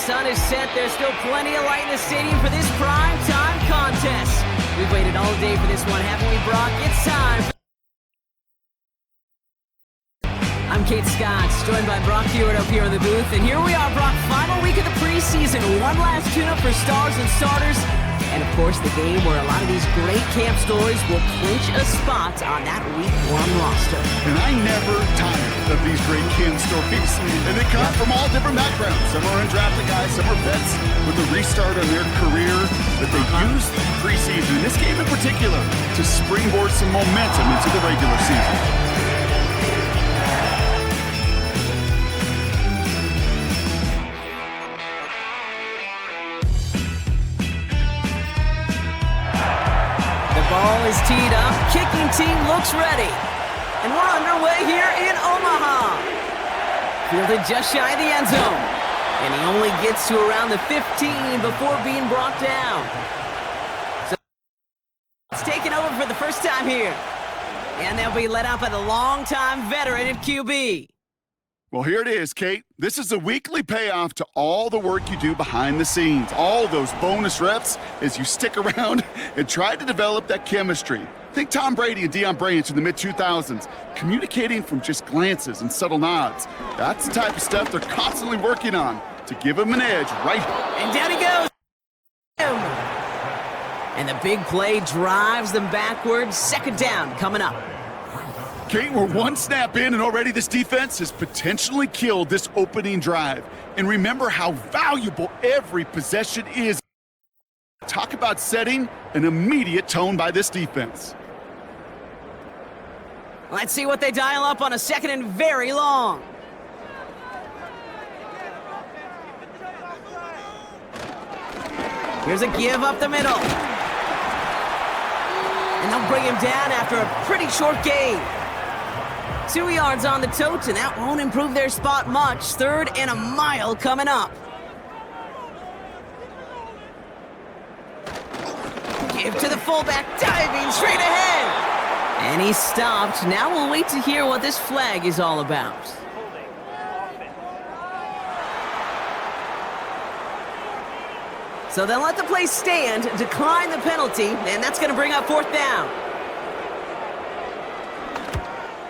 sun is set. There's still plenty of light in the stadium for this prime time contest. We've waited all day for this one, haven't we, Brock? It's time. I'm Kate Scott, joined by Brock Hewitt up here in the booth. And here we are, Brock, final week of the preseason. One last tune-up for stars and starters. And, of course, the game where a lot of these great camp stories will clinch a spot on that Week 1 roster. And I never tire of these great camp stories. And they come from all different backgrounds. Some are undrafted guys, some are vets with a restart on their career that they use preseason, in this game in particular, to springboard some momentum into the regular season. Ball is teed up, kicking team looks ready. And we're underway here in Omaha. Fielded just shy of the end zone. And he only gets to around the 15 before being brought down. So it's taken over for the first time here. And they'll be led out by the longtime veteran at QB. Well, here it is, Kate. This is a weekly payoff to all the work you do behind the scenes, all those bonus reps as you stick around and try to develop that chemistry. Think Tom Brady and Deion Branch in the mid-2000s, communicating from just glances and subtle nods. That's the type of stuff they're constantly working on to give them an edge right here. And down he goes. And the big play drives them backwards. Second down coming up. Kate, we're one snap in, and already this defense has potentially killed this opening drive. And remember how valuable every possession is. Talk about setting an immediate tone by this defense. Let's see what they dial up on a second and very long. Here's a give up the middle. And they'll bring him down after a pretty short gain. 2 yards on the tote, and that won't improve their spot much. Third and a mile coming up. Give to the fullback, diving straight ahead. And he stopped. Now we'll wait to hear what this flag is all about. So they'll let the play stand, decline the penalty, and that's going to bring up fourth down.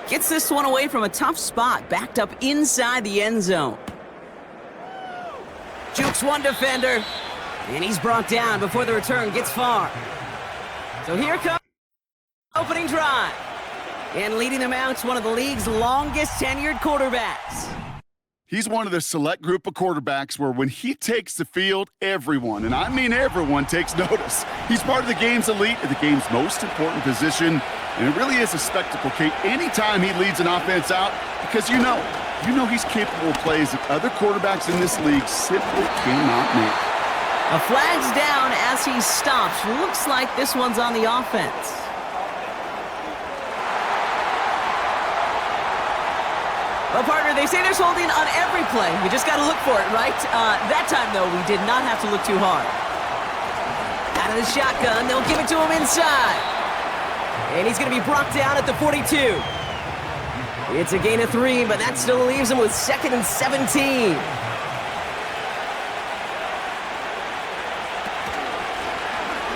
Gets this one away from a tough spot, backed up inside the end zone. Jukes one defender, and he's brought down before the return gets far. So here comes the opening drive. And leading them out is one of the league's longest tenured quarterbacks. He's one of the select group of quarterbacks where when he takes the field, everyone, and I mean everyone, takes notice. He's part of the game's elite and the game's most important position. And it really is a spectacle, Kate, anytime he leads an offense out, because you know he's capable of plays that other quarterbacks in this league simply cannot make. A flag's down as he stops. Looks like this one's on the offense. Well, partner, they say there's holding on every play. You just got to look for it, right? That time, though, we did not have to look too hard. Out of the shotgun, they'll give it to him inside. And he's going to be brought down at the 42. It's a gain of 3, but that still leaves him with 2nd and 17.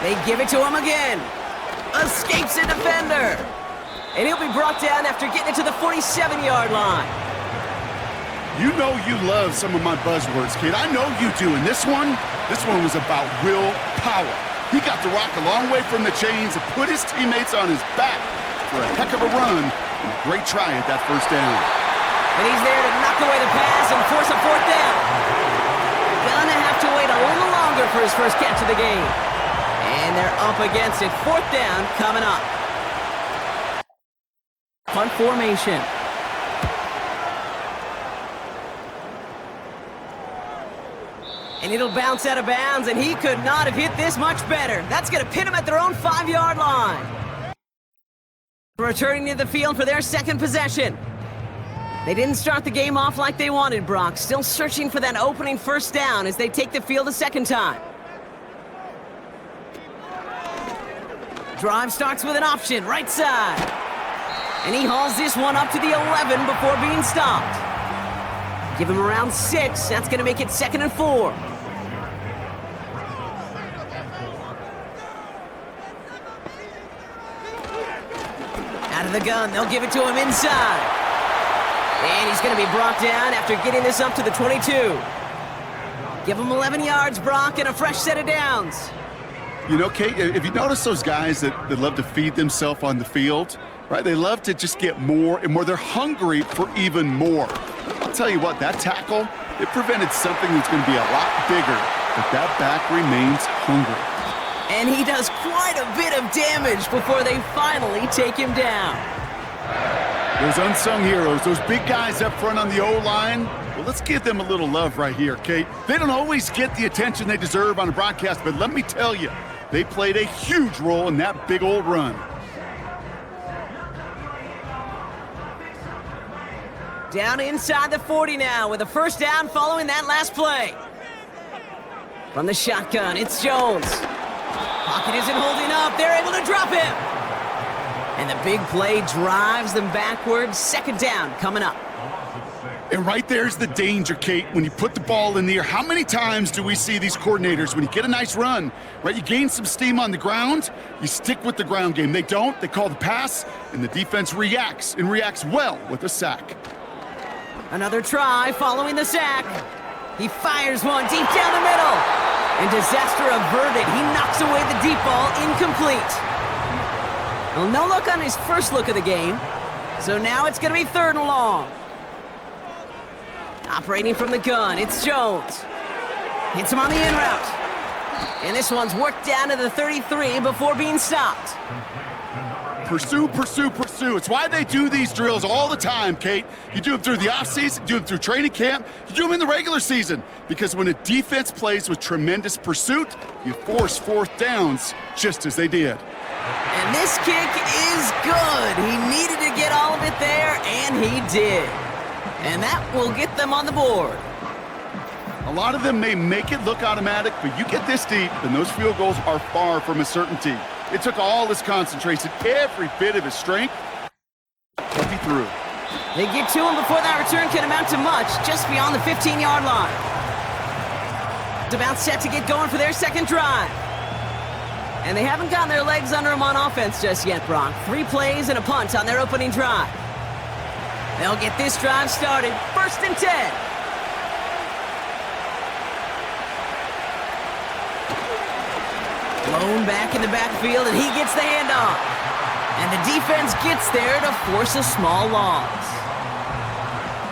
They give it to him again. Escapes a defender. And he'll be brought down after getting it to the 47-yard line. You know you love some of my buzzwords, kid. I know you do. And this one was about willpower. He got the rock a long way from the chains and put his teammates on his back for a heck of a run. And a great try at that first down. And he's there to knock away the pass and force a fourth down. Gonna have to wait a little longer for his first catch of the game. And they're up against it. Fourth down coming up. Punt formation. And it'll bounce out of bounds, and he could not have hit this much better. That's going to pin him at their own 5-yard line. Returning to the field for their second possession. They didn't start the game off like they wanted, Brock. Still searching for that opening first down as they take the field a second time. Drive starts with an option, right side. And he hauls this one up to the 11 before being stopped. Give him around 6. That's going to make it 2nd and 4. Out of the gun. They'll give it to him inside. And he's going to be brought down after getting this up to the 22. Give him 11 yards, Brock, and a fresh set of downs. You know, Kate, if you notice those guys that love to feed themselves on the field, right? They love to just get more and more. They're hungry for even more. I'll tell you what, that tackle, it prevented something that's going to be a lot bigger, but that back remains hungry. And he does quite a bit of damage before they finally take him down. Those unsung heroes, those big guys up front on the O-line, well, let's give them a little love right here, Kate. They don't always get the attention they deserve on a broadcast, but let me tell you, they played a huge role in that big old run. Down inside the 40 now with a first down following that last play. From the shotgun, it's Jones. Pocket isn't holding up. They're able to drop him. And the big play drives them backwards. 2nd down coming up. And right there's the danger, Kate, when you put the ball in the air. How many times do we see these coordinators, when you get a nice run, right, you gain some steam on the ground, you stick with the ground game. They don't, they call the pass, and the defense reacts, and reacts well with a sack. Another try following the sack. He fires one deep down the middle. And disaster averted. He knocks away the deep ball, incomplete. Well, no look on his first look of the game. So now it's going to be 3rd and long. Operating from the gun, it's Jones. Hits him on the in route. And this one's worked down to the 33 before being stopped. Pursue, pursue, pursue. It's why they do these drills all the time, Kate. You do them through the offseason, you do them through training camp, you do them in the regular season. Because when a defense plays with tremendous pursuit, you force 4th downs just as they did. And this kick is good. He needed to get all of it there, and he did. And that will get them on the board. A lot of them may make it look automatic, but you get this deep, and those field goals are far from a certainty. It took all his concentration, every bit of his strength, to be through. They get to him before that return can amount to much, just beyond the 15-yard line. It's about set to get going for their 2nd drive. And they haven't gotten their legs under them on offense just yet, Brock. 3 plays and a punt on their opening drive. They'll get this drive started. 1st and 10. Blown back in the backfield, and he gets the handoff. And the defense gets there to force a small loss.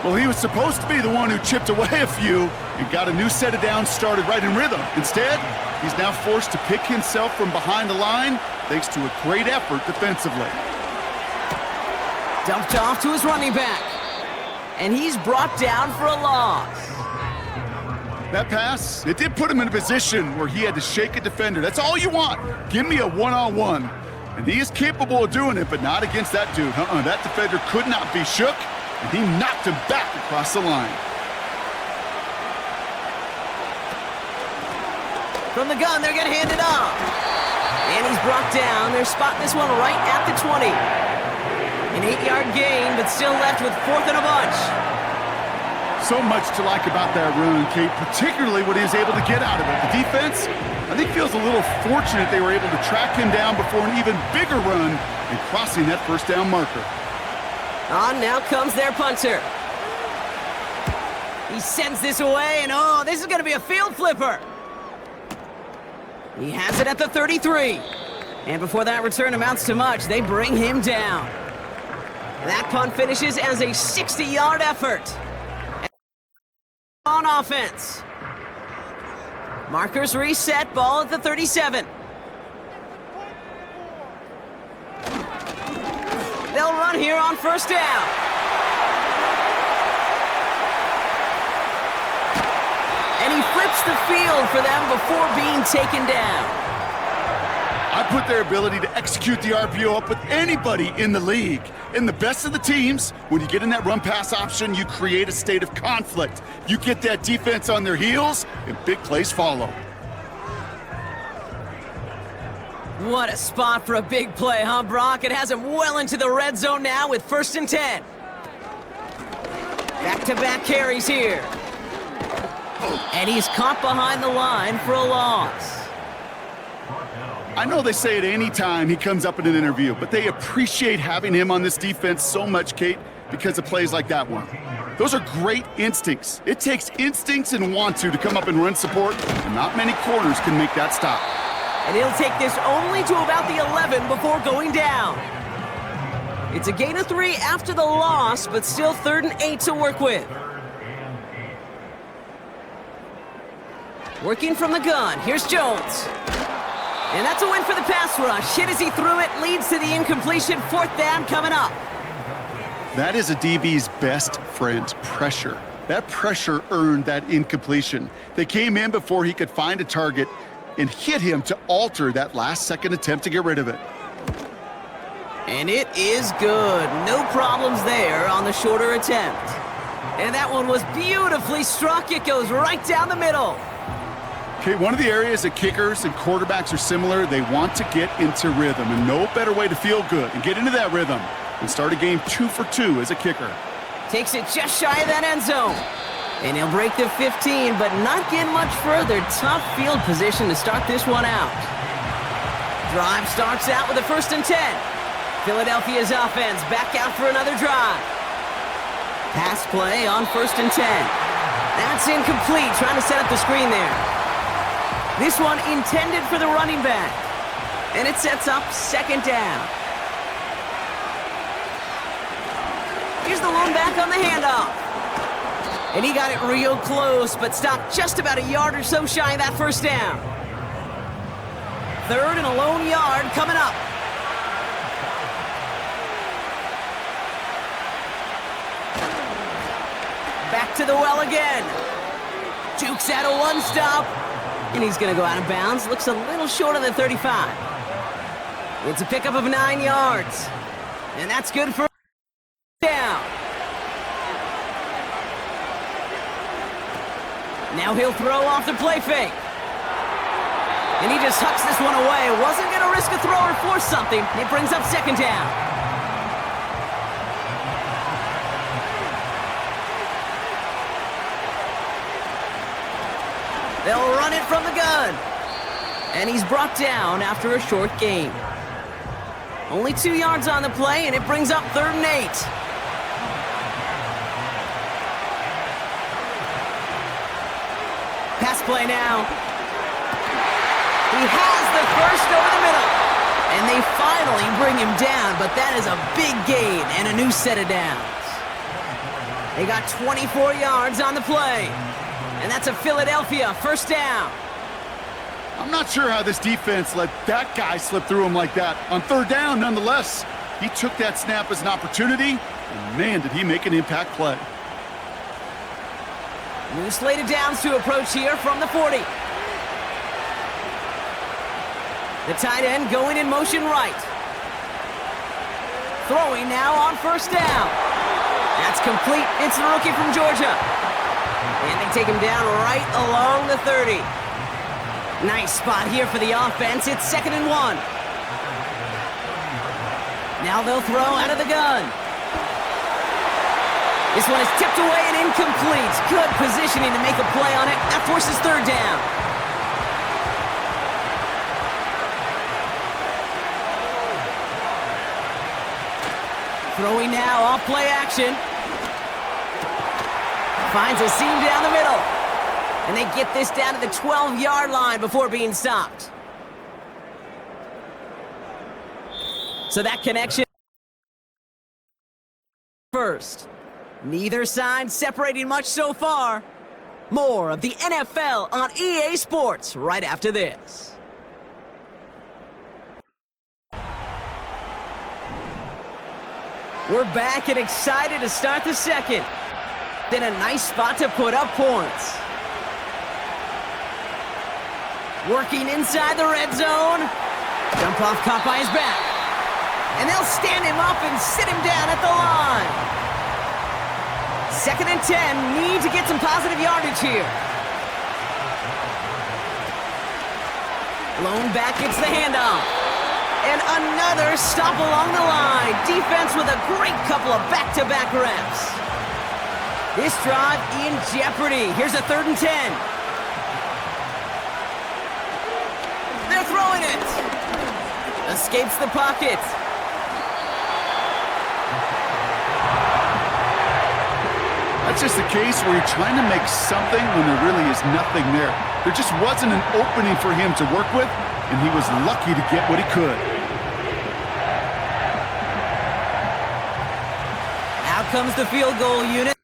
Well, he was supposed to be the one who chipped away a few and got a new set of downs started right in rhythm. Instead, he's now forced to pick himself from behind the line thanks to a great effort defensively. Dumped off to his running back. And he's brought down for a loss. That pass, it did put him in a position where he had to shake a defender. That's all you want. Give me a one-on-one. And he is capable of doing it, but not against that dude. That defender could not be shook, and he knocked him back across the line. From the gun, they're going to hand it off. And he's brought down. They're spotting this one right at the 20. An 8-yard gain, but still left with 4th and a bunch. So much to like about that run, Kate, particularly what he was able to get out of it. The defense, I think, feels a little fortunate they were able to track him down before an even bigger run and crossing that 1st down marker. On now comes their punter. He sends this away, and oh, this is going to be a field flipper. He has it at the 33. And before that return amounts to much, they bring him down. That punt finishes as a 60-yard effort. On offense. Markers reset, ball at the 37. They'll run here on 1st down. And he flips the field for them before being taken down. I put their ability to execute the RPO up with anybody in the league. In the best of the teams, when you get in that run-pass option, you create a state of conflict. You get that defense on their heels, and big plays follow. What a spot for a big play, huh, Brock? It has him well into the red zone now with 1st and 10. Back-to-back carries here. And he's caught behind the line for a loss. I know they say it any time he comes up in an interview, but they appreciate having him on this defense so much, Kate, because of plays like that one. Those are great instincts. It takes instincts and want to come up and run support, and not many corners can make that stop. And he'll take this only to about the 11 before going down. It's a gain of 3 after the loss, but still 3rd and 8 to work with. Working from the gun, here's Jones. And that's a win for the pass rush. Hit as he threw it, leads to the incompletion. 4th down coming up. That is a DB's best friend, pressure. That pressure earned that incompletion. They came in before he could find a target and hit him to alter that last-second attempt to get rid of it. And it is good. No problems there on the shorter attempt. And that one was beautifully struck. It goes right down the middle. Okay, one of the areas that kickers and quarterbacks are similar, they want to get into rhythm, and no better way to feel good and get into that rhythm and start a game 2 for 2 as a kicker. Takes it just shy of that end zone. And he'll break the 15, but not get much further. Tough field position to start this one out. Drive starts out with a 1st and 10. Philadelphia's offense back out for another drive. Pass play on 1st and 10. That's incomplete, trying to set up the screen there. This one intended for the running back. And it sets up 2nd down. Here's the lone back on the handoff. And he got it real close, but stopped just about a yard or so shy of that 1st down. 3rd and a lone yard coming up. Back to the well again. Jukes out a 1-stop. And he's going to go out of bounds. Looks a little short of the 35. It's a pickup of 9 yards. And that's good for down. Now he'll throw off the play fake. And he just hucks this one away. Wasn't going to risk a throw or force something. It brings up 2nd down. They'll run it from the gun. And he's brought down after a short gain. Only 2 yards on the play, and it brings up 3rd and 8. Pass play now. He has the 1st over the middle. And they finally bring him down, but that is a big gain and a new set of downs. They got 24 yards on the play. And that's a Philadelphia 1st down. I'm not sure how this defense let that guy slip through him like that. On 3rd down, nonetheless, he took that snap as an opportunity, and man, did he make an impact play. New slate of downs to approach here from the 40. The tight end going in motion right. Throwing now on 1st down. That's complete. It's the rookie from Georgia. And they take him down right along the 30. Nice spot here for the offense. It's 2nd and 1. Now they'll throw out of the gun. This one is tipped away and incomplete. Good positioning to make a play on it. That forces 3rd down. Throwing now off play action. Finds a seam down the middle. And they get this down to the 12-yard line before being stopped. So that connection first. Neither side separating much so far. More of the NFL on EA Sports right after this. We're back and excited to start the 2nd. Then a nice spot to put up points. Working inside the red zone. Jump off caught by his back. And they'll stand him up and sit him down at the line. 2nd and 10. Need to get some positive yardage here. Lone back gets the handoff. And another stop along the line. Defense with a great couple of back-to-back reps. This drive in jeopardy. Here's a 3rd and 10. They're throwing it. Escapes the pocket. That's just a case where you're trying to make something when there really is nothing there. There just wasn't an opening for him to work with, and he was lucky to get what he could. Out comes the field goal unit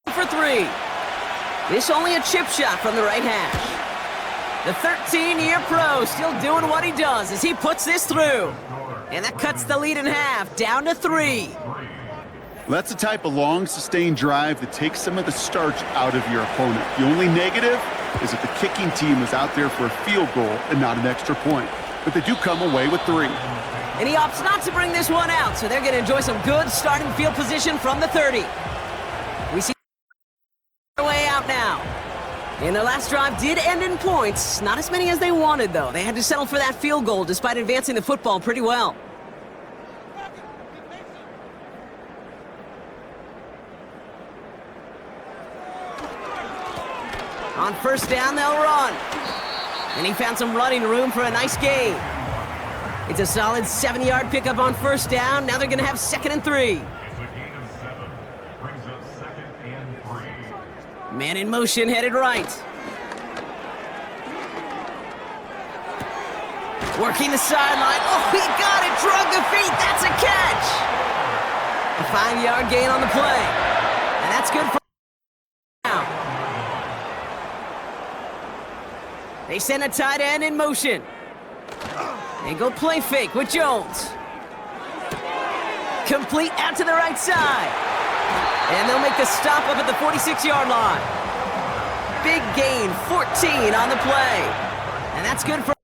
for 3. This only a chip shot from the right hash. The 13-year pro still doing what he does as he puts this through. And that cuts the lead in half, down to 3. That's the type of long, sustained drive that takes some of the starch out of your opponent. The only negative is that the kicking team is out there for a field goal and not an extra point. But they do come away with 3. And he opts not to bring this one out, so they're going to enjoy some good starting field position from the 30. We see their way out now. And their last drive did end in points. Not as many as they wanted, though. They had to settle for that field goal despite advancing the football pretty well. On 1st down, they'll run. And he found some running room for a nice gain. It's a solid 7-yard pickup on 1st down. Now they're going to have 2nd and 3. Man in motion, headed right. Working the sideline. Oh, he got it. Drug the feet. That's a catch. A 5-yard gain on the play. And that's good for now. They send a tight end in motion. They go play fake with Jones. Complete out to the right side. And they'll make the stop up at the 46-yard line. Big gain, 14 on the play. And that's good for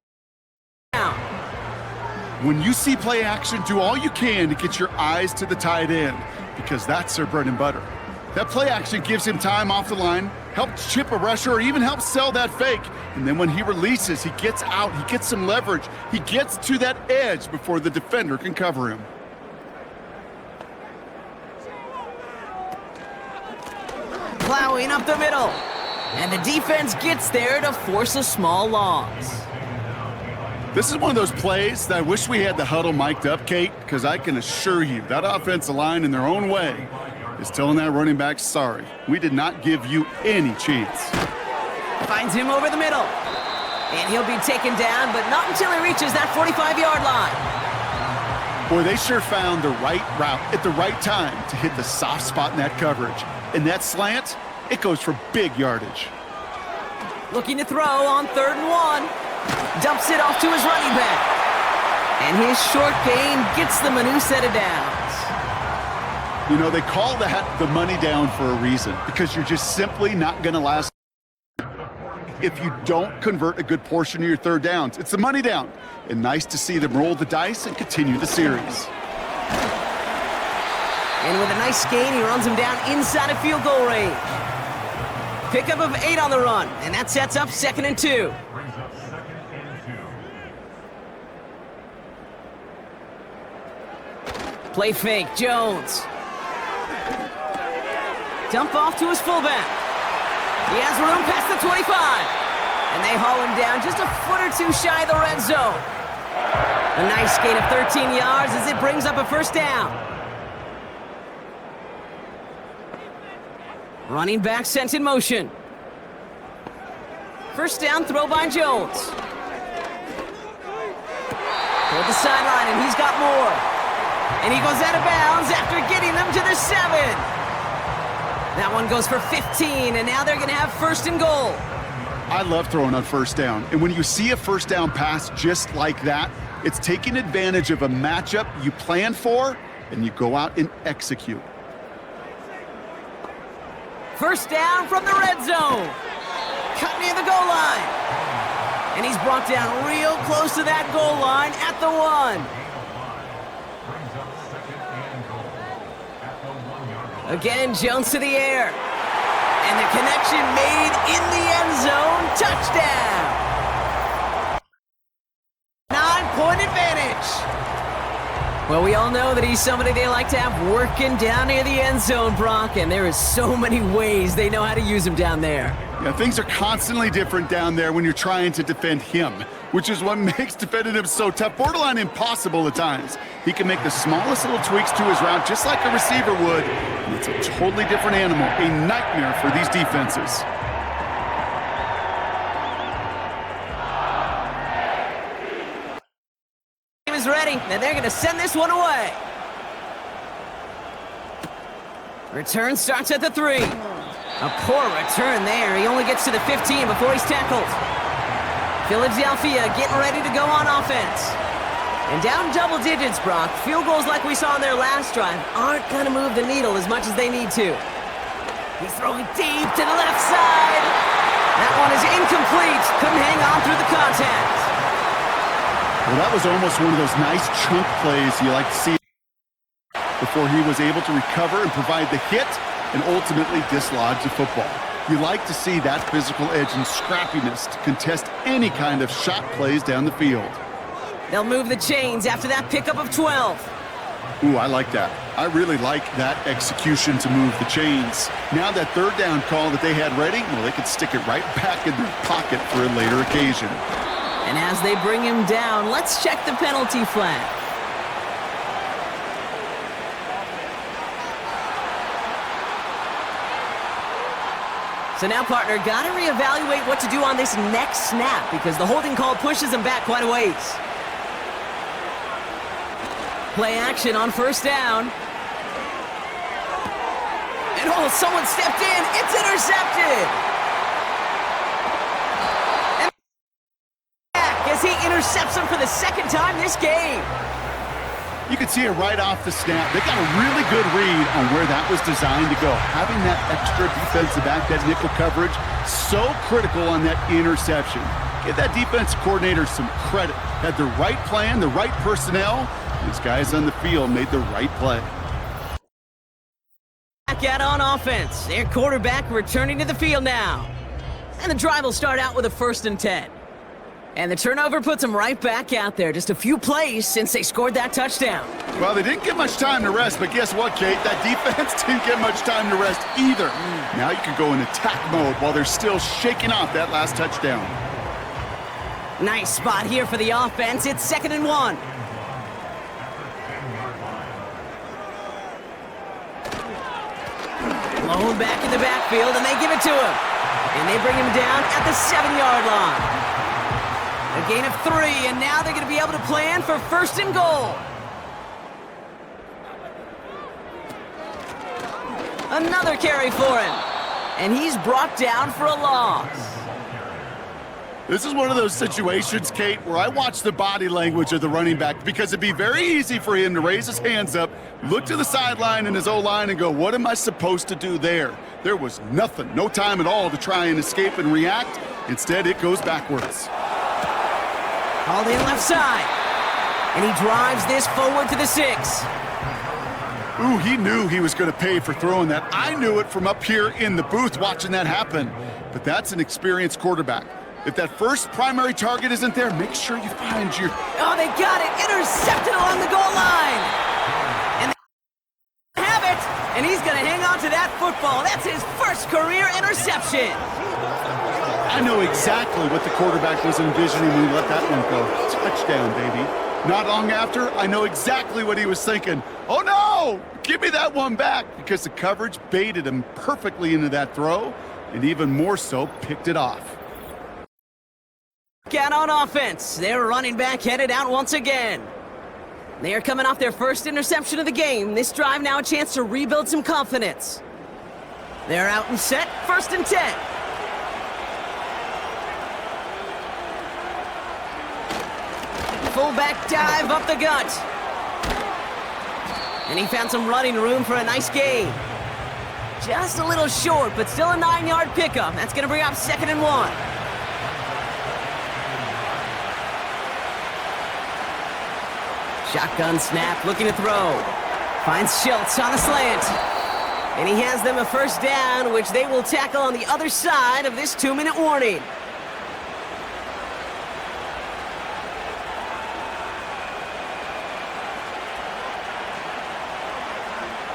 now. When you see play action, do all you can to get your eyes to the tight end, because that's their bread and butter. That play action gives him time off the line, helps chip a rusher, or even helps sell that fake. And then when he releases, he gets out, he gets some leverage. He gets to that edge before the defender can cover him. Plowing up the middle. And the defense gets there to force a small loss. This is one of those plays that I wish we had the huddle mic'd up, Kate, because I can assure you that offensive line in their own way is telling that running back, sorry, we did not give you any chance. Finds him over the middle. And he'll be taken down, but not until he reaches that 45-yard line. Boy, they sure found the right route at the right time to hit the soft spot in that coverage. And that slant, it goes for big yardage. Looking to throw on 3rd and 1. Dumps it off to his running back. And his short gain gets them a new set of downs. You know, they call that the money down for a reason, because you're just simply not going to last if you don't convert a good portion of your 3rd downs. It's the money down. And nice to see them roll the dice and continue the series. And with a nice gain, he runs him down inside of field goal range. Pickup of 8 on the run, and that sets up 2nd and 2. Play fake, Jones. Dump off to his fullback. He has room past the 25. And they haul him down just a foot or 2 shy of the red zone. A nice gain of 13 yards as it brings up a 1st down. Running back sent in motion. 1st down, throw by Jones. Toward the sideline, and he's got more. And he goes out of bounds after getting them to the 7. That one goes for 15, and now they're going to have 1st and goal. I love throwing on 1st down. And when you see a 1st down pass just like that, it's taking advantage of a matchup you plan for, and you go out and execute. 1st down from the red zone. Cut near the goal line. And he's brought down real close to that goal line at the 1. Again, Jones to the air. And the connection made in the end zone. Touchdown. 9-point advantage. Well, we all know that he's somebody they like to have working down near the end zone, Brock, and there is so many ways they know how to use him down there. Yeah, things are constantly different down there when you're trying to defend him, which is what makes defending him so tough, borderline impossible at times. He can make the smallest little tweaks to his route just like a receiver would, and it's a totally different animal, a nightmare for these defenses. Is ready, and they're going to send this one away. Return starts at the 3. A poor return there. He only gets to the 15 before he's tackled. Philadelphia getting ready to go on offense. And down double digits, Brock. Field goals like we saw in their last drive aren't going to move the needle as much as they need to. He's throwing deep to the left side. That one is incomplete. Couldn't hang on through the contact. Well, that was almost one of those nice chunk plays you like to see before he was able to recover and provide the hit and ultimately dislodge the football. You like to see that physical edge and scrappiness to contest any kind of shot plays down the field. They'll move the chains after that pickup of 12. Ooh, I like that. I really like that execution to move the chains. Now that third down call that they had ready, well, they could stick it right back in their pocket for a later occasion. And as they bring him down, let's check the penalty flag. So now, partner, got to reevaluate what to do on this next snap because the holding call pushes him back quite a ways. Play action on first down. And oh, someone stepped in. It's intercepted. And as he intercepts him for the second time this game. You can see it right off the snap. They got a really good read on where that was designed to go. Having that extra defensive back, that nickel coverage, so critical on that interception. Give that defense coordinator some credit. Had the right plan, the right personnel. These guys on the field made the right play. Back out on offense. Their quarterback returning to the field now. And the drive will start out with a 1st and 10. And the turnover puts them right back out there. Just a few plays since they scored that touchdown. Well, they didn't get much time to rest, but guess what, Kate? That defense didn't get much time to rest either. Now you can go in attack mode while they're still shaking off that last touchdown. Nice spot here for the offense. It's 2nd and 1. Blown back in the backfield, and they give it to him. And they bring him down at the 7-yard line. A gain of 3, and now they're going to be able to plan for 1st and goal. Another carry for him. And he's brought down for a loss. This is one of those situations, Kate, where I watch the body language of the running back because it'd be very easy for him to raise his hands up, look to the sideline in his O-line and go, what am I supposed to do there? There was nothing, no time at all to try and escape and react. Instead, it goes backwards. Called in left side. And he drives this forward to the 6. Ooh, he knew he was going to pay for throwing that. I knew it from up here in the booth watching that happen. But that's an experienced quarterback. If that first primary target isn't there, make sure you find your... Oh, they got it. Intercepted along the goal line. And they have it. And he's going to hang on to that football. That's his first career interception. I know exactly what the quarterback was envisioning when he let that one go. Touchdown, baby. Not long after, I know exactly what he was thinking. Oh, no! Give me that one back! Because the coverage baited him perfectly into that throw, and even more so, picked it off. Out on offense. Their running back headed out once again. They are coming off their first interception of the game. This drive now a chance to rebuild some confidence. They're out and set. 1st and 10. Fullback dive up the gut. And he found some running room for a nice gain. Just a little short, but still a 9-yard pickup. That's going to bring up 2nd and 1. Shotgun snap, looking to throw. Finds Schultz on a slant. And he has them a 1st down, which they will tackle on the other side of this 2-minute warning.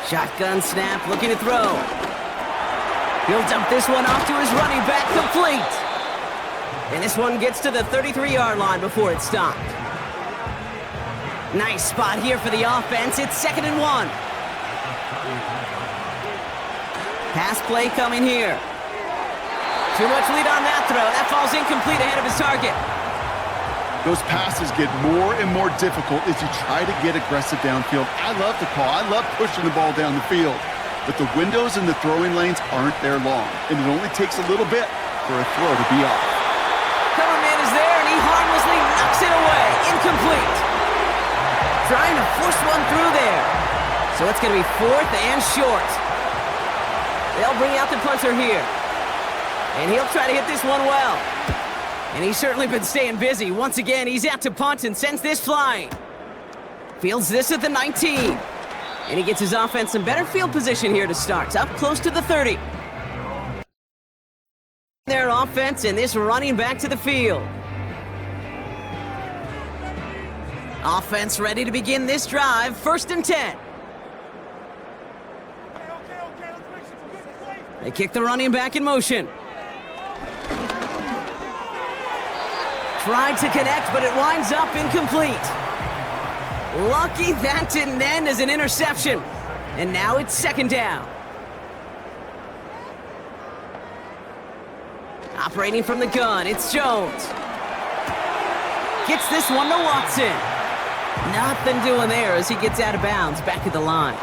Shotgun snap, looking to throw. He'll dump this one off to his running back, complete. And this one gets to the 33-yard line before it's stopped. Nice spot here for the offense. It's 2nd and 1. Pass play coming here. Too much lead on that throw. That falls incomplete ahead of his target. Those passes get more and more difficult as you try to get aggressive downfield. I love the call. I love pushing the ball down the field. But the windows in the throwing lanes aren't there long, and it only takes a little bit for a throw to be off. Cover man is there, and he harmlessly knocks it away. Incomplete. Trying to force one through there. So it's going to be 4th and short. They'll bring out the punter here. And he'll try to hit this one well. And he's certainly been staying busy. Once again, he's out to punt and sends this flying. Fields this at the 19. And he gets his offense in better field position here to start. Up close to the 30. Their offense and this running back to the field. Offense ready to begin this drive. 1st and 10. They kick the running back in motion. Tried to connect, but it winds up incomplete. Lucky that didn't end as an interception. And now it's 2nd down. Operating from the gun, it's Jones. Gets this one to Watson. Nothing doing there as he gets out of bounds back at the line.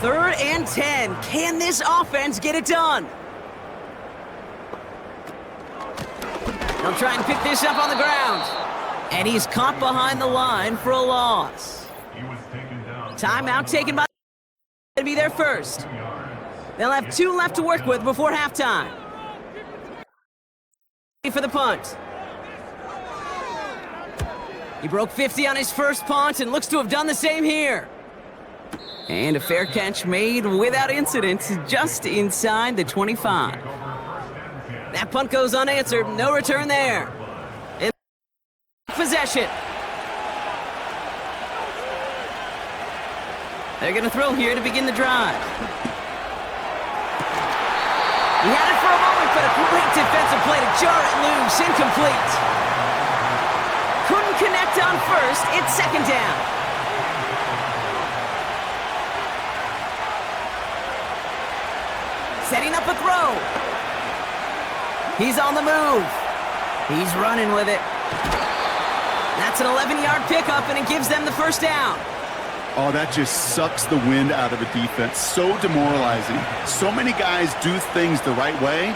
3rd and 10. Can this offense get it done? They'll try and pick this up on the ground. And he's caught behind the line for a loss. Timeout taken by to be their first. They'll have 2 left to work with before halftime. For the punt. He broke 50 on his first punt and looks to have done the same here. And a fair catch made without incident just inside the 25. That punt goes unanswered. No return there. And possession. They're going to throw here to begin the drive. He had it for a moment, but a great defensive play to jar it loose. Incomplete. Couldn't connect on first. It's 2nd down. Setting up a throw. He's on the move. He's running with it. That's an 11-yard pickup, and it gives them the 1st down. Oh, that just sucks the wind out of a defense. So demoralizing. So many guys do things the right way,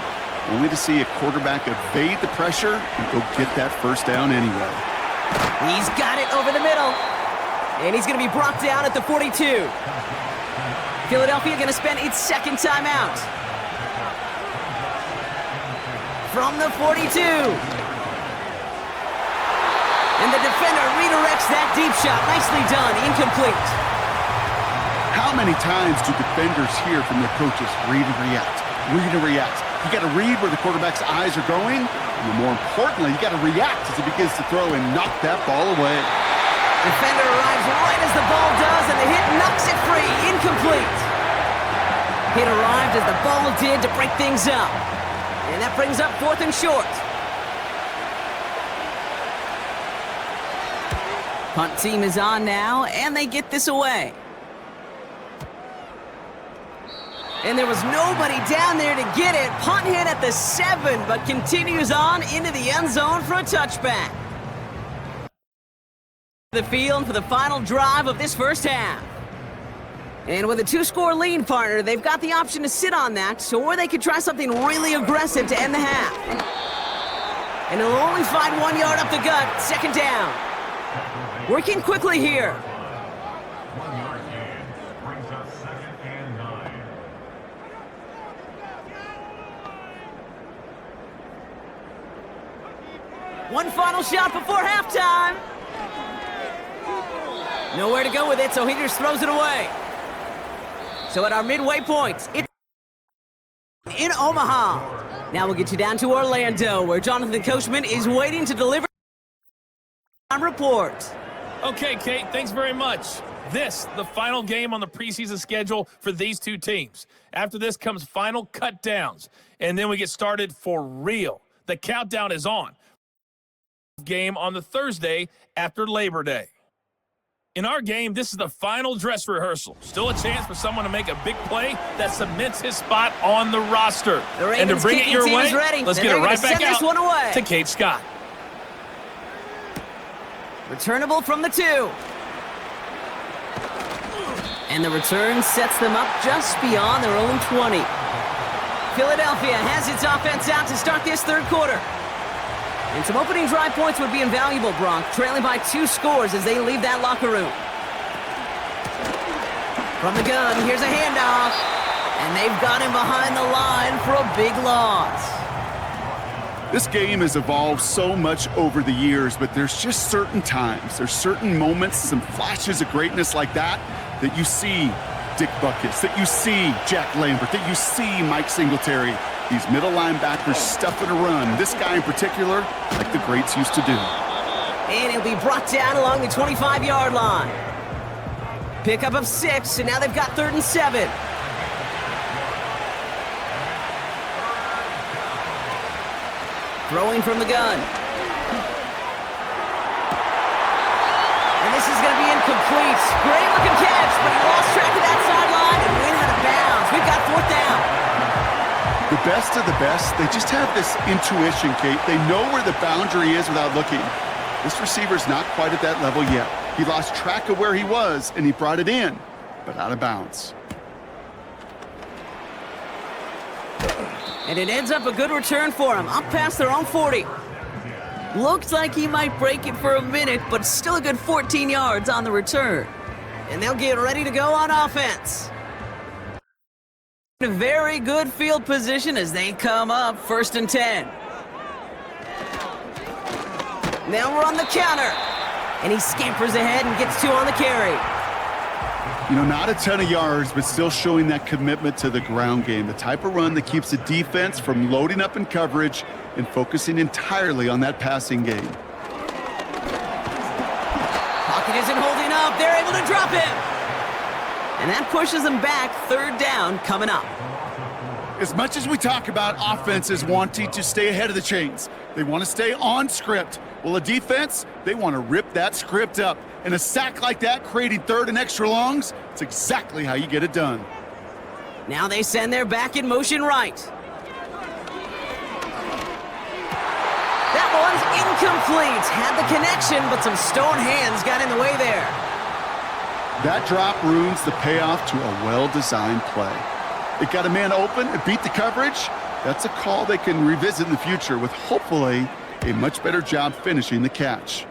only to see a quarterback evade the pressure and go get that 1st down anyway. He's got it over the middle. And he's going to be brought down at the 42. Philadelphia going to spend its 2nd timeout. From the 42. And the defender redirects that deep shot. Nicely done. Incomplete. How many times do defenders hear from their coaches, read and react, read and react? You got to read where the quarterback's eyes are going, and more importantly, you got to react as he begins to throw and knock that ball away. Defender arrives right as the ball does, and the hit knocks it free. Incomplete. Hit arrived as the ball did to break things up. And that brings up 4th and short. Punt team is on now, and they get this away. And there was nobody down there to get it. Punt hit at the 7, but continues on into the end zone for a touchback. The field for the final drive of this first half. And with a 2-score lead, partner, they've got the option to sit on that, or they could try something really aggressive to end the half. And they'll only find 1 yard up the gut, 2nd down. Working quickly here. 1 yard gain brings up 2nd and 9. One final shot before halftime. Nowhere to go with it, so he just throws it away. So at our midway point, it's in Omaha. Now we'll get you down to Orlando, where Jonathan Coachman is waiting to deliver a report. Okay, Kate, thanks very much. this the final game on the preseason schedule for these two teams. After this comes final cut downs, and then we get started for real. The countdown is on. Game on the Thursday after Labor Day. In our game, this is the final dress rehearsal. Still a chance for someone to make a big play that cements his spot on the roster. And to bring it your way, let's get it right back out to Kate Scott. Returnable from the 2. And the return sets them up just beyond their own 20. Philadelphia has its offense out to start this third quarter. And some opening drive points would be invaluable, Bronk, trailing by 2 scores as they leave that locker room. From the gun, here's a handoff. And they've got him behind the line for a big loss. This game has evolved so much over the years, but there's just certain times, there's certain moments, some flashes of greatness like that you see Dick Buckets, that you see Jack Lambert, that you see Mike Singletary. These middle linebackers stuffing a run. This guy in particular, like the greats used to do. And he'll be brought down along the 25-yard line. Pickup of 6, and now they've got 3rd and 7. Throwing from the gun. And this is going to be incomplete. Great looking catch, but he lost track of that sideline and went out of bounds. We've got 4th down. The best of the best, they just have this intuition, Kate. They know where the boundary is without looking. This receiver's not quite at that level yet. He lost track of where he was, and he brought it in, but out of bounds. And it ends up a good return for him, up past their own 40. Looks like he might break it for a minute, but still a good 14 yards on the return. And they'll get ready to go on offense. A very good field position as they come up 1st and 10. Now we're on the counter. And he scampers ahead and gets 2 on the carry. You know, not a ton of yards, but still showing that commitment to the ground game. The type of run that keeps the defense from loading up in coverage and focusing entirely on that passing game. Pocket isn't holding up. They're able to drop him. And that pushes them back. 3rd down coming up. As much as we talk about offenses wanting to stay ahead of the chains, they want to stay on script. Well, a defense, they want to rip that script up. And a sack like that, creating 3rd and extra longs, it's exactly how you get it done. Now they send their back in motion right. That one's incomplete. Had the connection, but some stone hands got in the way there. That drop ruins the payoff to a well-designed play. It got a man open, it beat the coverage. That's a call they can revisit in the future with hopefully a much better job finishing the catch.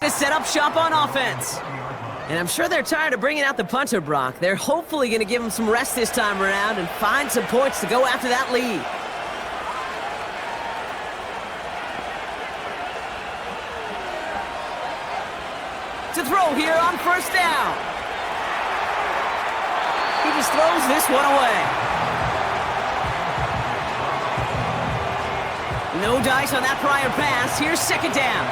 To set up shop on offense. And I'm sure they're tired of bringing out the punter, Brock. They're hopefully going to give him some rest this time around and find some points to go after that lead. To throw here on 1st down. He just throws this one away. No dice on that prior pass. Here's 2nd down.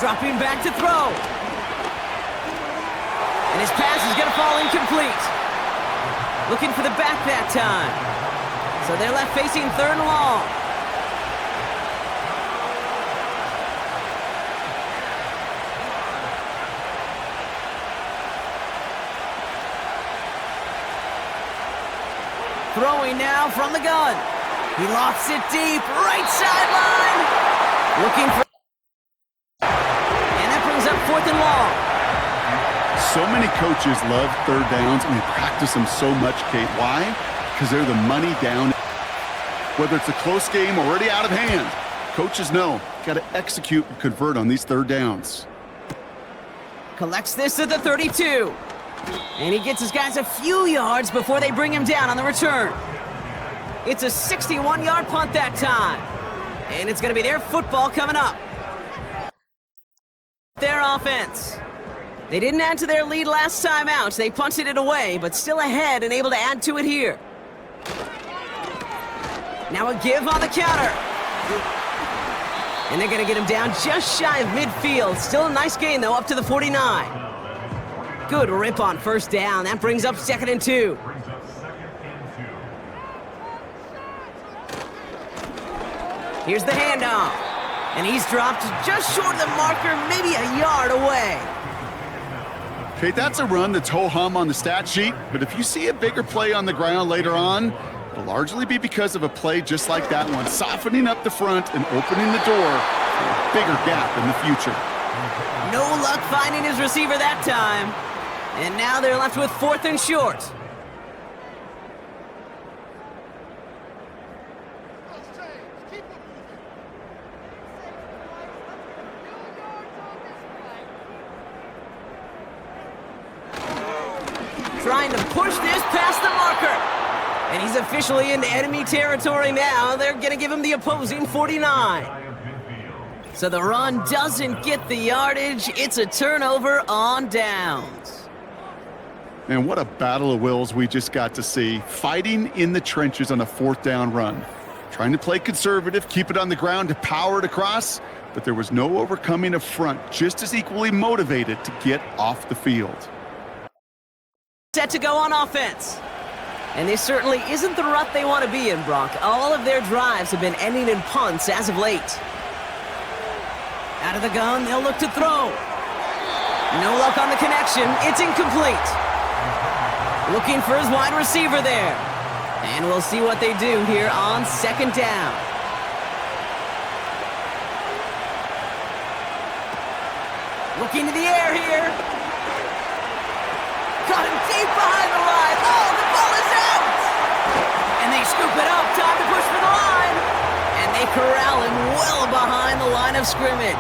Dropping back to throw. And his pass is going to fall incomplete. Looking for the back that time. So they're left facing 3rd and long. Throwing now from the gun. He lofts it deep, right sideline. Looking for... And that brings up 4th and long. So many coaches love 3rd downs and they practice them so much, Kate. Why? Because they're the money down. Whether it's a close game or already out of hand, coaches know, got to execute and convert on these 3rd downs. Collects this at the 32. And he gets his guys a few yards before they bring him down on the return. It's a 61-yard punt that time. And it's going to be their football coming up. Their offense. They didn't add to their lead last time out. They punted it away, but still ahead and able to add to it here. Now a give on the counter. And they're going to get him down just shy of midfield. Still a nice gain, though, up to the 49. Good rip on first down. That brings up 2nd and 2. Here's the handoff. And he's dropped just short of the marker, maybe a yard away. Okay, that's a run that's ho-hum on the stat sheet, but if you see a bigger play on the ground later on, it'll largely be because of a play just like that one, softening up the front and opening the door for a bigger gap in the future. No luck finding his receiver that time. And now they're left with 4th and short. Trying to push this past the marker. And he's officially into enemy territory now. They're going to give him the opposing 49. So the run doesn't get the yardage. It's a turnover on downs. And what a battle of wills we just got to see. Fighting in the trenches on a 4th down run. Trying to play conservative, keep it on the ground to power it across, but there was no overcoming a front just as equally motivated to get off the field. Set to go on offense. And this certainly isn't the rut they want to be in, Brock. All of their drives have been ending in punts as of late. Out of the gun, they'll look to throw. No luck on the connection. It's incomplete. Looking for his wide receiver there. And we'll see what they do here on 2nd down. Looking to the air here. Got him deep behind the line. Oh, the ball is out! And they scoop it up. Time to push for the line. And they corral him well behind the line of scrimmage.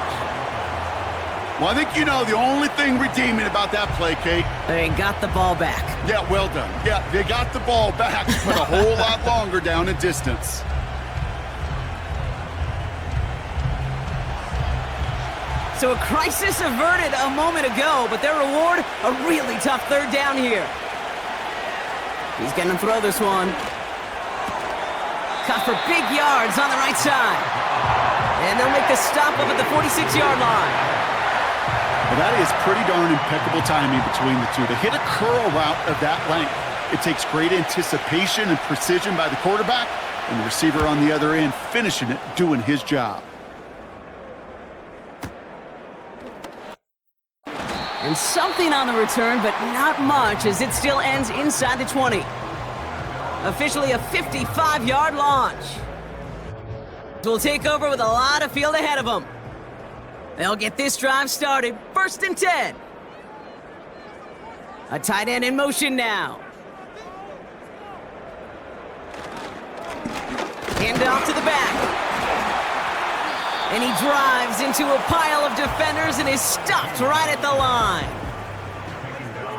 Well, I think you know the only thing redeeming about that play, Kate. They got the ball back. Yeah, well done. Yeah, they got the ball back, but a whole lot longer down in distance. So a crisis averted a moment ago, but their reward, a really tough 3rd down here. He's going to throw this one. Caught for big yards on the right side. And they'll make the stop up at the 46-yard line. Well, that is pretty darn impeccable timing between the two. To hit a curl route of that length, it takes great anticipation and precision by the quarterback, and the receiver on the other end finishing it, doing his job. And something on the return, but not much, as it still ends inside the 20. Officially a 55-yard launch. Will take over with a lot of field ahead of them. They'll get this drive started. 1st and 10. A tight end in motion now. Hand off to the back. And he drives into a pile of defenders and is stopped right at the line.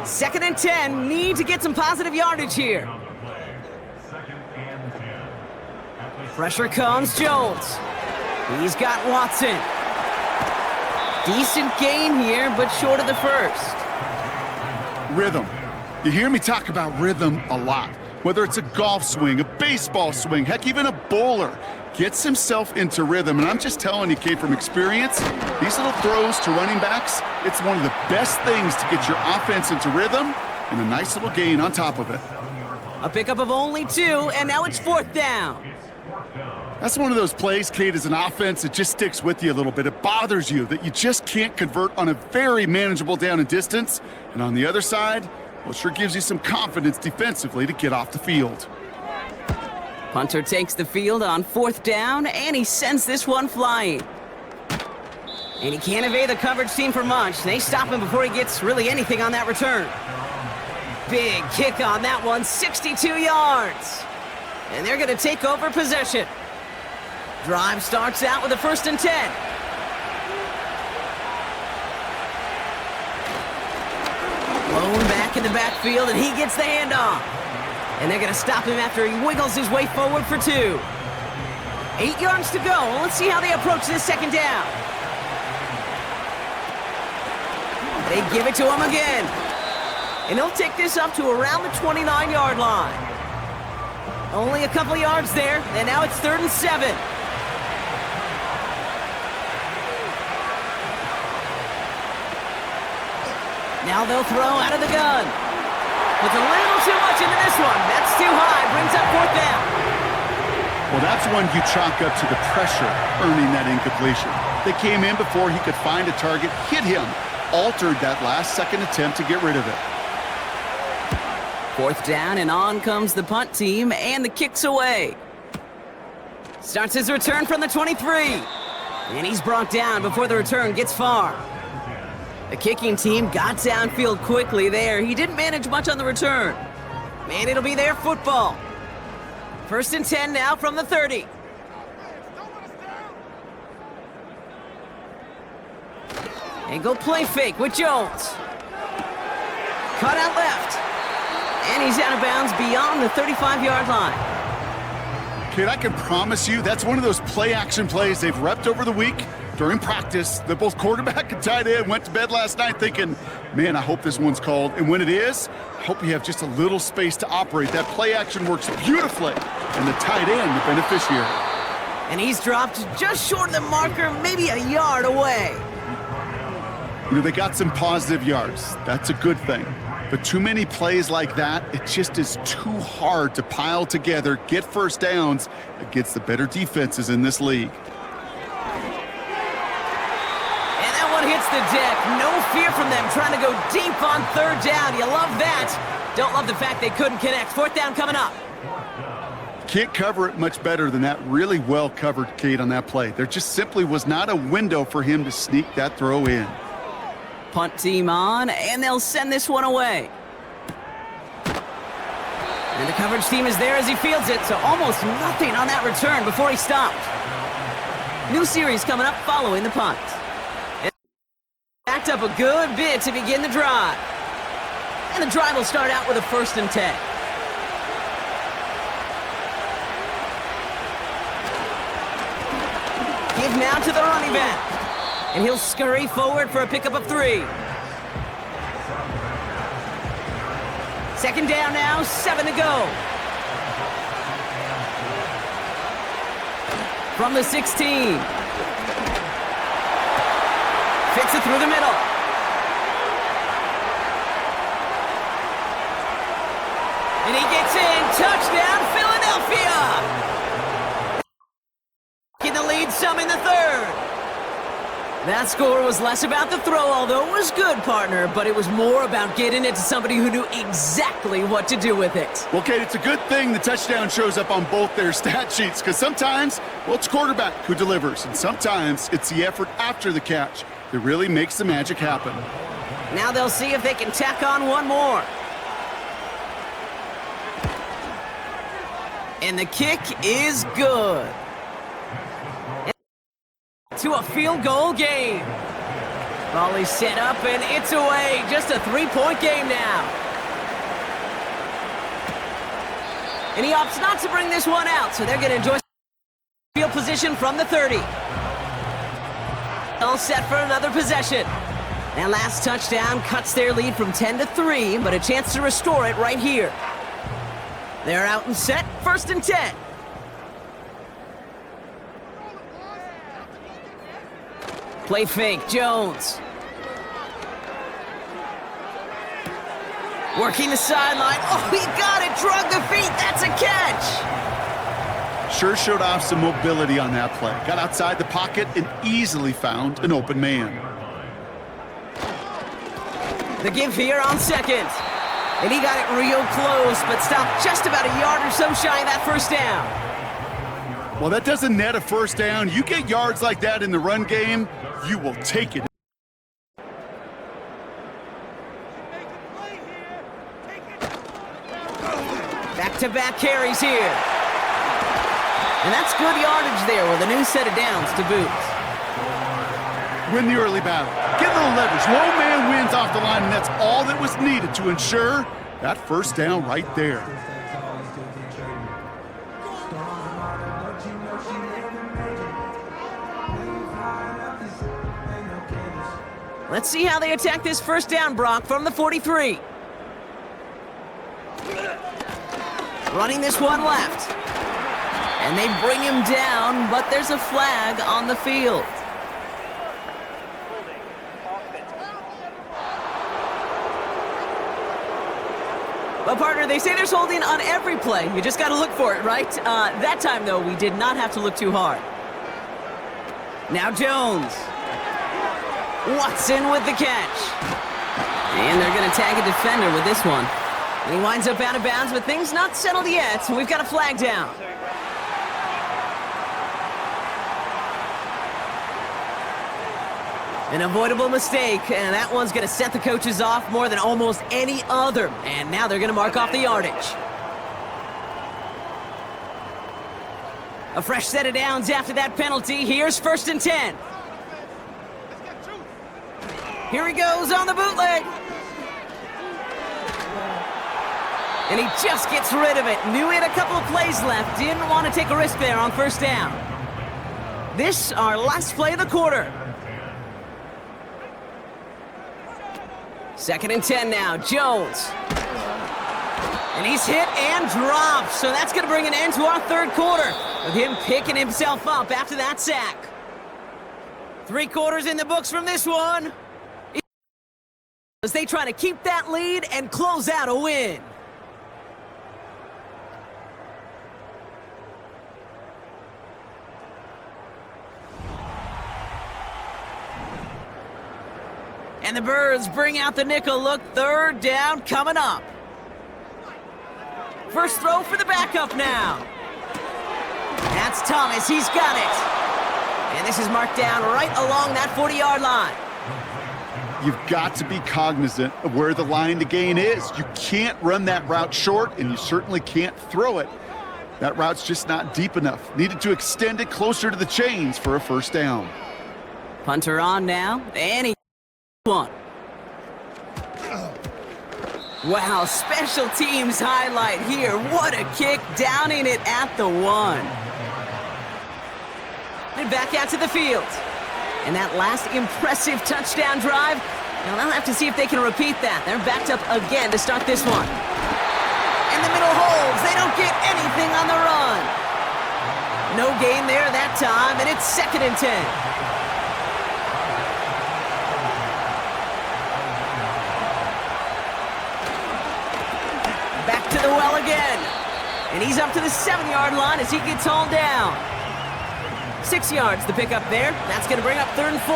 2nd and 10. Need to get some positive yardage here. Pressure comes Jones. He's got Watson. Decent gain here, but short of the 1st. Rhythm. You hear me talk about rhythm a lot. Whether it's a golf swing, a baseball swing, heck, even a bowler. Gets himself into rhythm, and I'm just telling you, Kate, from experience, these little throws to running backs, it's one of the best things to get your offense into rhythm, and a nice little gain on top of it. A pickup of only 2, and now it's 4th down. That's one of those plays, Kate, as an offense, it just sticks with you a little bit. It bothers you that you just can't convert on a very manageable down and distance, and on the other side, well, it sure gives you some confidence defensively to get off the field. Punter takes the field on 4th down, and he sends this one flying. And he can't evade the coverage team for much. They stop him before he gets really anything on that return. Big kick on that one, 62 yards. And they're going to take over possession. Drive starts out with a 1st and 10. Blown back in the backfield, and he gets the handoff. And they're going to stop him after he wiggles his way forward for 2. 8 yards to go. Let's see how they approach this 2nd down. They give it to him again. And he'll take this up to around the 29-yard line. Only a couple yards there, and now it's 3rd and 7. Now they'll throw out of the gun. Puts a little too much into this one. That's too high. Brings up 4th down. Well, that's one you chalk up to the pressure earning that incompletion. They came in before he could find a target, hit him, altered that last-second attempt to get rid of it. 4th down, and on comes the punt team, and the kick's away. Starts his return from the 23. And he's brought down before the return gets far. The kicking team got downfield quickly there. He didn't manage much on the return. And it'll be their football. 1st and 10 now from the 30. And go play fake with Jones. Cut out left. And he's out of bounds beyond the 35-yard line. Kid, I can promise you that's one of those play-action plays they've repped over the week during practice. That both quarterback and tight end went to bed last night thinking, man, I hope this one's called. And when it is, I hope you have just a little space to operate. That play-action works beautifully. And the tight end, the beneficiary. And he's dropped just short of the marker, maybe a yard away. You know, they got some positive yards. That's a good thing. But too many plays like that, it just is too hard to pile together, get first downs against the better defenses in this league. And that one hits the deck. No fear from them trying to go deep on 3rd down. You love that. Don't love the fact they couldn't connect. 4th down coming up. Can't cover it much better than that really well-covered Kate on that play. There just simply was not a window for him to sneak that throw in. Punt team on, and they'll send this one away. And the coverage team is there as he fields it, so almost nothing on that return before he stopped. New series coming up following the punt. And backed up a good bit to begin the drive. And the drive will start out with a 1st and 10. Give now to the running back. And he'll scurry forward for a pickup of 3. 2nd down now, 7 to go. From the 16. Fits it through the middle. And he gets in. Touchdown, Philadelphia! In the lead, some in the 3rd. That score was less about the throw, although it was good, partner, but it was more about getting it to somebody who knew exactly what to do with it. Well, Kate, it's a good thing the touchdown shows up on both their stat sheets, because sometimes, well, it's quarterback who delivers, and sometimes it's the effort after the catch that really makes the magic happen. Now they'll see if they can tack on one more. And the kick is good. To a field goal game. Volley set up and it's away. Just a 3-point game now. And he opts not to bring this one out, so they're going to enjoy field position from the 30. All set for another possession. That last touchdown cuts their lead from 10 to 3, but a chance to restore it right here. They're out and set, 1st and 10. Play fake, Jones. Working the sideline. Oh, he got it, drug the feet. That's a catch. Sure showed off some mobility on that play. Got outside the pocket and easily found an open man. The give here on 2nd. And he got it real close, but stopped just about a yard or so shy of that 1st down. Well, that doesn't net a 1st down. You get yards like that in the run game, you will take it. Back-to-back carries here. And that's good yardage there with a new set of downs to boot. Win the early battle. Get a little leverage. Low man wins off the line, and that's all that was needed to ensure that 1st down right there. Let's see how they attack this 1st down, Brock, from the 43. Running this one left. And they bring him down, but there's a flag on the field. Well, partner, they say there's holding on every play. You just got to look for it, right? That time, though, we did not have to look too hard. Now Jones. Watson with the catch. And they're going to tag a defender with this one. And he winds up out of bounds, but things not settled yet. We've got a flag down. An avoidable mistake, and that one's going to set the coaches off more than almost any other. And now they're going to mark off the yardage. A fresh set of downs after that penalty. Here's 1st and 10. Here he goes on the bootleg. And he just gets rid of it. Knew he had a couple of plays left. Didn't want to take a risk there on 1st down. This, our last play of the quarter. 2nd and 10 now, Jones. And he's hit and dropped, so that's going to bring an end to our 3rd quarter, with him picking himself up after that sack. 3 quarters in the books from this one, as they try to keep that lead and close out a win. And the Birds bring out the nickel look. 3rd down coming up. First throw for the backup now. That's Thomas. He's got it. And this is marked down right along that 40-yard line. You've got to be cognizant of where the line to gain is. You can't run that route short, and you certainly can't throw it. That route's just not deep enough. Needed to extend it closer to the chains for a 1st down. Punter on now, and he one. Wow, special teams highlight here. What a kick, downing it at the 1. And back out to the field. And that last impressive touchdown drive, now they'll have to see if they can repeat that. They're backed up again to start this one. And the middle holds. They don't get anything on the run. No gain there that time, and it's 2nd and 10. The well again, and he's up to the 7-yard line as he gets hauled down. 6 yards to pick up there. That's going to bring up 3rd and 4.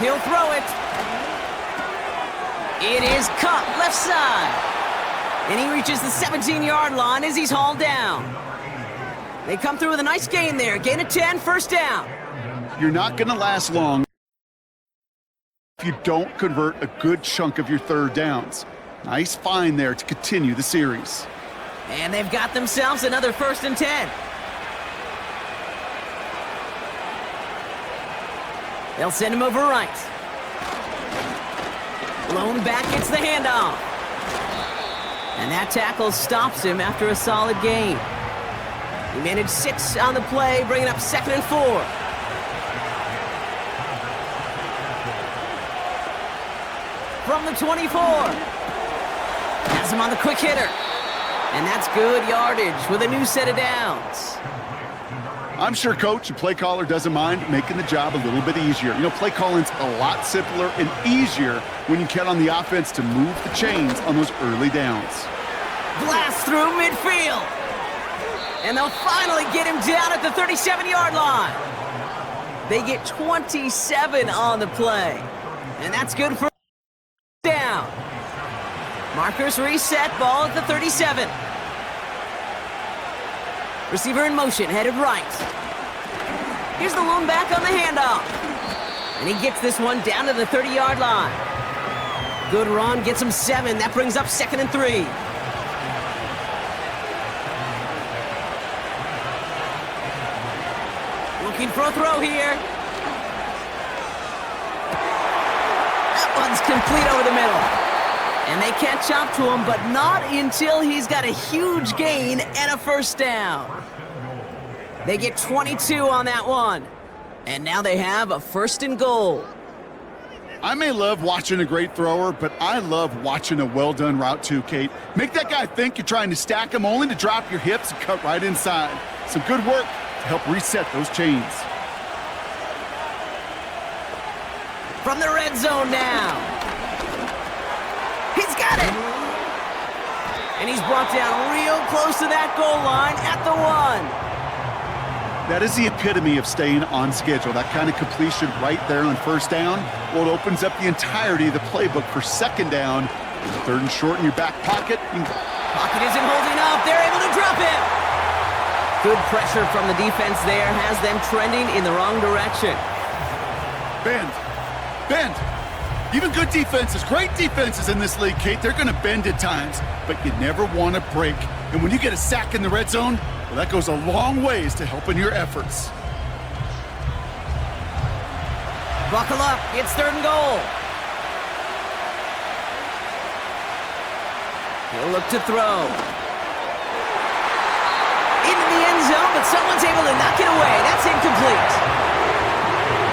He'll throw it. It is caught left side, and he reaches the 17-yard line as he's hauled down. They come through with a nice gain there. Gain of 10, 1st down. You're not going to last long if you don't convert a good chunk of your 3rd downs. Nice find there to continue the series. And they've got themselves another 1st and 10. They'll send him over right. Blown back gets the handoff. And that tackle stops him after a solid gain. He managed 6 on the play, bringing up 2nd and 4. From the 24. Has him on the quick hitter. And that's good yardage with a new set of downs. I'm sure coach and play caller doesn't mind making the job a little bit easier. You know, play calling's a lot simpler and easier when you count on the offense to move the chains on those early downs. Blast through midfield. And they'll finally get him down at the 37-yard line. They get 27 on the play. And that's good for down. Markers reset, ball at the 37. Receiver in motion, headed right. Here's the lone back on the handoff. And he gets this one down to the 30-yard line. Good run, gets him 7. That brings up 2nd and 3. Looking for a throw here. That one's complete over the middle. And they catch up to him, but not until he's got a huge gain and a 1st down. They get 22 on that one. And now they have a 1st and goal. I may love watching a great thrower, but I love watching a well-done route too, Kate. Make that guy think you're trying to stack him only to drop your hips and cut right inside. Some good work to help reset those chains. From the red zone now. He's got it. And he's brought down real close to that goal line at the 1. That is the epitome of staying on schedule. That kind of completion right there on first down. Well, it opens up the entirety of the playbook for second down. Third and short in your back pocket. Pocket isn't holding up. They're able to drop it. Good pressure from the defense there has them trending in the wrong direction. Bend. Bend. Even good defenses, great defenses in this league, Kate, they're going to bend at times, but you never want to break. And when you get a sack in the red zone, well, that goes a long ways to helping your efforts. Buckle up. It's third and goal. He'll look to throw. Into the end zone, but someone's able to knock it away. That's incomplete.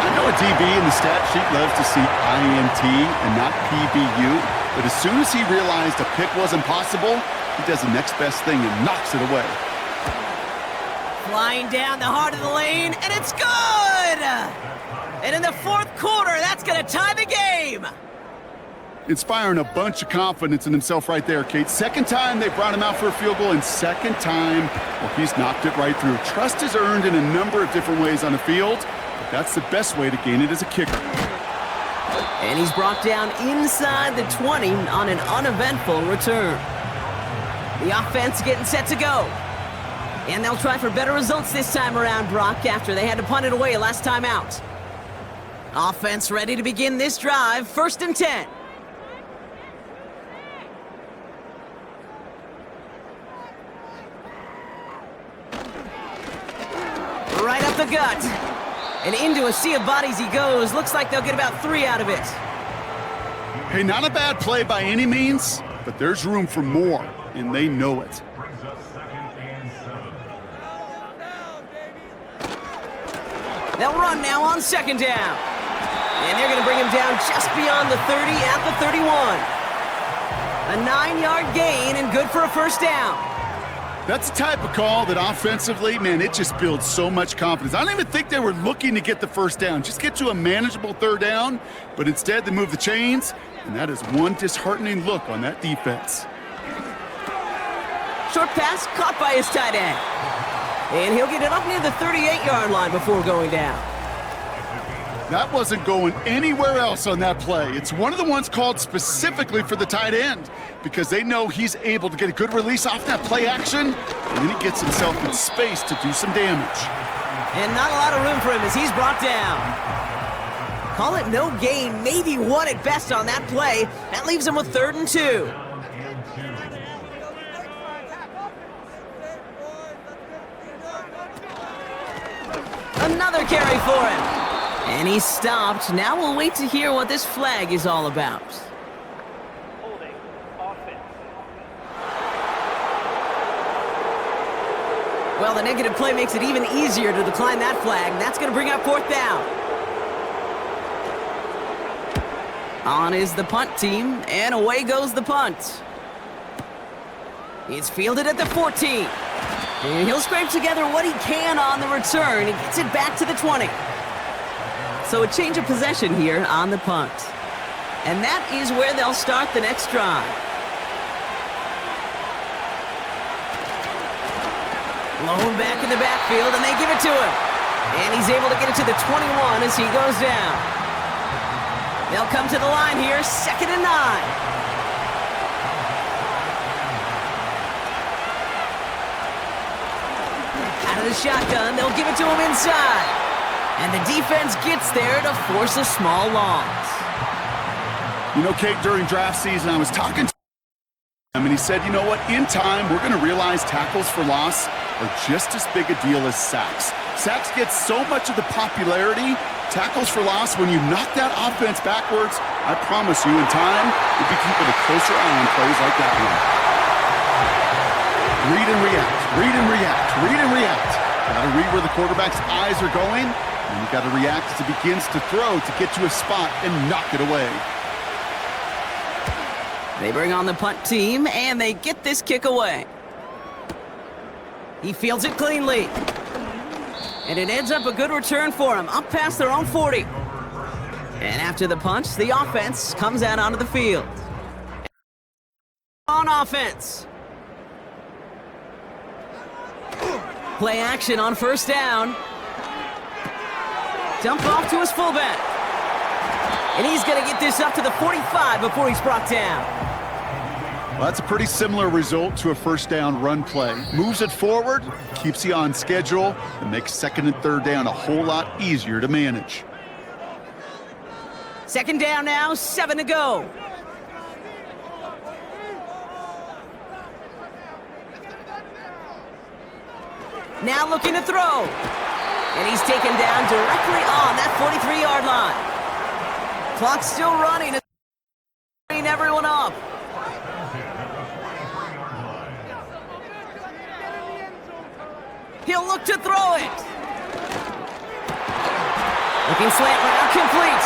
I know a DB in the stat sheet loves to see INT and not PBU, but as soon as he realized a pick wasn't possible, he does the next best thing and knocks it away. Flying down the heart of the lane, and it's good! And in the fourth quarter, that's going to tie the game! Inspiring a bunch of confidence in himself right there, Kate. Second time they brought him out for a field goal, and second time, well, he's knocked it right through. Trust is earned in a number of different ways on the field, but that's the best way to gain it as a kicker. And he's brought down inside the 20 on an uneventful return. The offense getting set to go. And they'll try for better results this time around, Brock, after they had to punt it away last time out. Offense ready to begin this drive, 1st and 10. Right up the gut. And into a sea of bodies he goes. Looks like they'll get about 3 out of it. Hey, not a bad play by any means, but there's room for more, and they know it. Brings up 2nd and 7. They'll run now on 2nd down. And they're going to bring him down just beyond the 30 at the 31. A 9-yard gain and good for a 1st down. That's the type of call that offensively, man, it just builds so much confidence. I don't even think they were looking to get the 1st down. Just get to a manageable 3rd down, but instead they move the chains, and that is one disheartening look on that defense. Short pass caught by his tight end. And he'll get it up near the 38-yard line before going down. That wasn't going anywhere else on that play. It's one of the ones called specifically for the tight end because they know he's able to get a good release off that play action, and then he gets himself in space to do some damage. And not a lot of room for him as he's brought down. Call it no gain, maybe 1 at best on that play. That leaves him with 3rd and 2. Another carry for him. And he's stopped. Now we'll wait to hear what this flag is all about. Holding offense. Well, the negative play makes it even easier to decline that flag. That's going to bring up 4th down. On is the punt team, and away goes the punt. It's fielded at the 14. And he'll scrape together what he can on the return and gets it back to the 20. So a change of possession here on the punt. And that is where they'll start the next drive. Blown back in the backfield, and they give it to him. And he's able to get it to the 21 as he goes down. They'll come to the line here, 2nd and 9. Out of the shotgun, they'll give it to him inside. And the defense gets there to force a small loss. You know, Kate, during draft season, I was talking to him, and he said, you know what, in time, we're going to realize tackles for loss are just as big a deal as sacks. Sacks get so much of the popularity. Tackles for loss, when you knock that offense backwards, I promise you, in time, you'll be keeping a closer eye on plays like that one. Read and react, read and react, read and react. Got to read where the quarterback's eyes are going. And you got to react as he begins to throw to get to a spot and knock it away. They bring on the punt team, and they get this kick away. He fields it cleanly. And it ends up a good return for him, up past their own 40. And after the punch, the offense comes out onto the field. On offense. Play action on first down. Dump off to his fullback. And he's going to get this up to the 45 before he's brought down. Well, that's a pretty similar result to a first down run play. Moves it forward, keeps you on schedule, and makes second and third down a whole lot easier to manage. Second down now, 7 to go. Now looking to throw. And he's taken down directly on that 43-yard line. Clock's still running. Everyone up. He'll look to throw it. Looking slant route complete.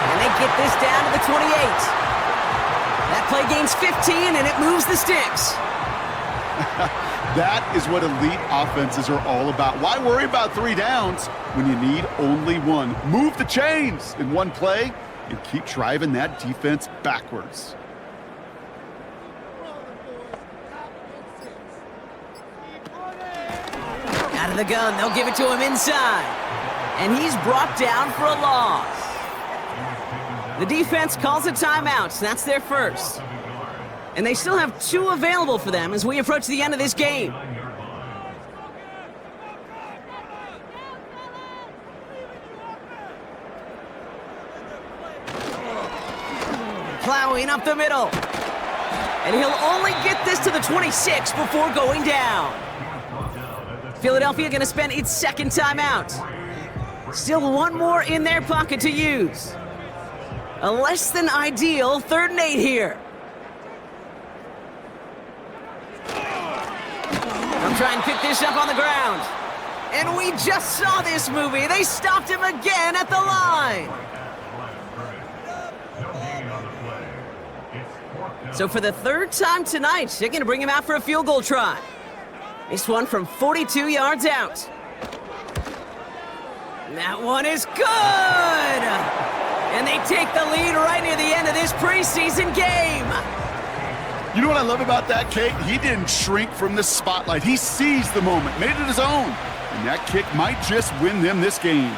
And they get this down to the 28. That play gains 15, and it moves the sticks. That is what elite offenses are all about. Why worry about 3 downs when you need only 1? Move the chains in one play and keep driving that defense backwards. Out of the gun, they'll give it to him inside. And he's brought down for a loss. The defense calls a timeout, so that's their first. And they still have 2 available for them as we approach the end of this game. Plowing up the middle. And he'll only get this to the 26 before going down. Philadelphia going to spend its second timeout. Still 1 more in their pocket to use. A less than ideal 3rd and 8 here. They'll try and pick this up on the ground. And we just saw this movie. They stopped him again at the line. So for the 3rd time tonight, they're going to bring him out for a field goal try. This one from 42 yards out. That one is good! And they take the lead right near the end of this preseason game. You know what I love about that, Kate? He didn't shrink from the spotlight. He seized the moment, made it his own. And that kick might just win them this game.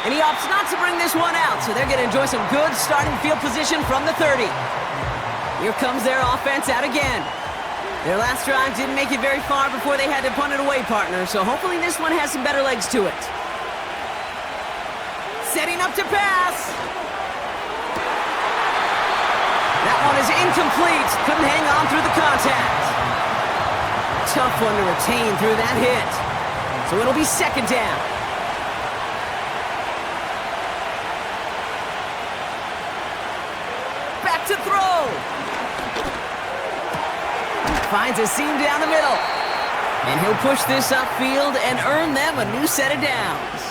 And he opts not to bring this one out, so they're going to enjoy some good starting field position from the 30. Here comes their offense out again. Their last drive didn't make it very far before they had to punt it away, partner, so hopefully this one has some better legs to it. Setting up to pass. That one is incomplete. Couldn't hang on through the contact. Tough one to retain through that hit. So it'll be second down. Back to throw. Finds a seam down the middle. And he'll push this upfield and earn them a new set of downs.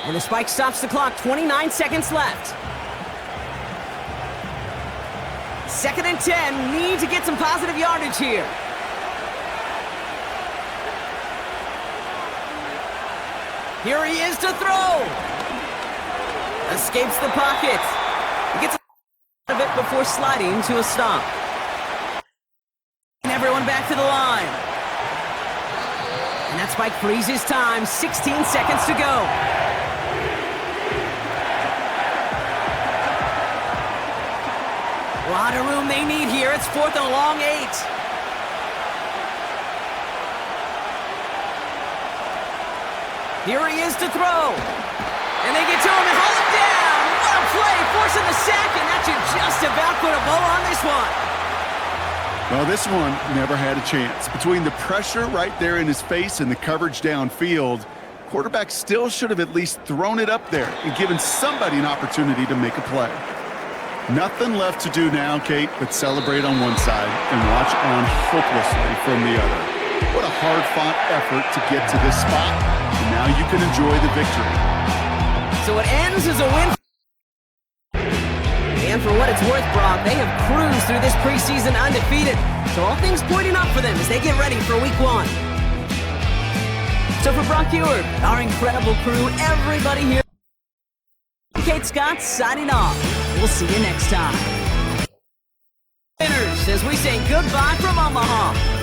And the spike stops the clock, 29 seconds left. 2nd and 10, need to get some positive yardage here. Here he is to throw. Escapes the pocket. He gets out of it before sliding to a stop. And everyone back to the line. And that spike freezes time, 16 seconds to go. A lot of room they need here. It's 4th and a long 8. Here he is to throw. And they get to him and haul him down. What a play, forcing the sack, and that should just about put a bow on this one. Well, this one never had a chance. Between the pressure right there in his face and the coverage downfield, quarterback still should have at least thrown it up there and given somebody an opportunity to make a play. Nothing left to do now, Kate, but celebrate on one side and watch on hopelessly from the other. What a hard-fought effort to get to this spot, and now you can enjoy the victory. So it ends as a win. And for what it's worth, Brock, they have cruised through this preseason undefeated. So all things pointing up for them as they get ready for week 1. So for Brock Ewart, our incredible crew, everybody here, Kate Scott signing off. We'll see you next time. Winners, as we say goodbye from Omaha.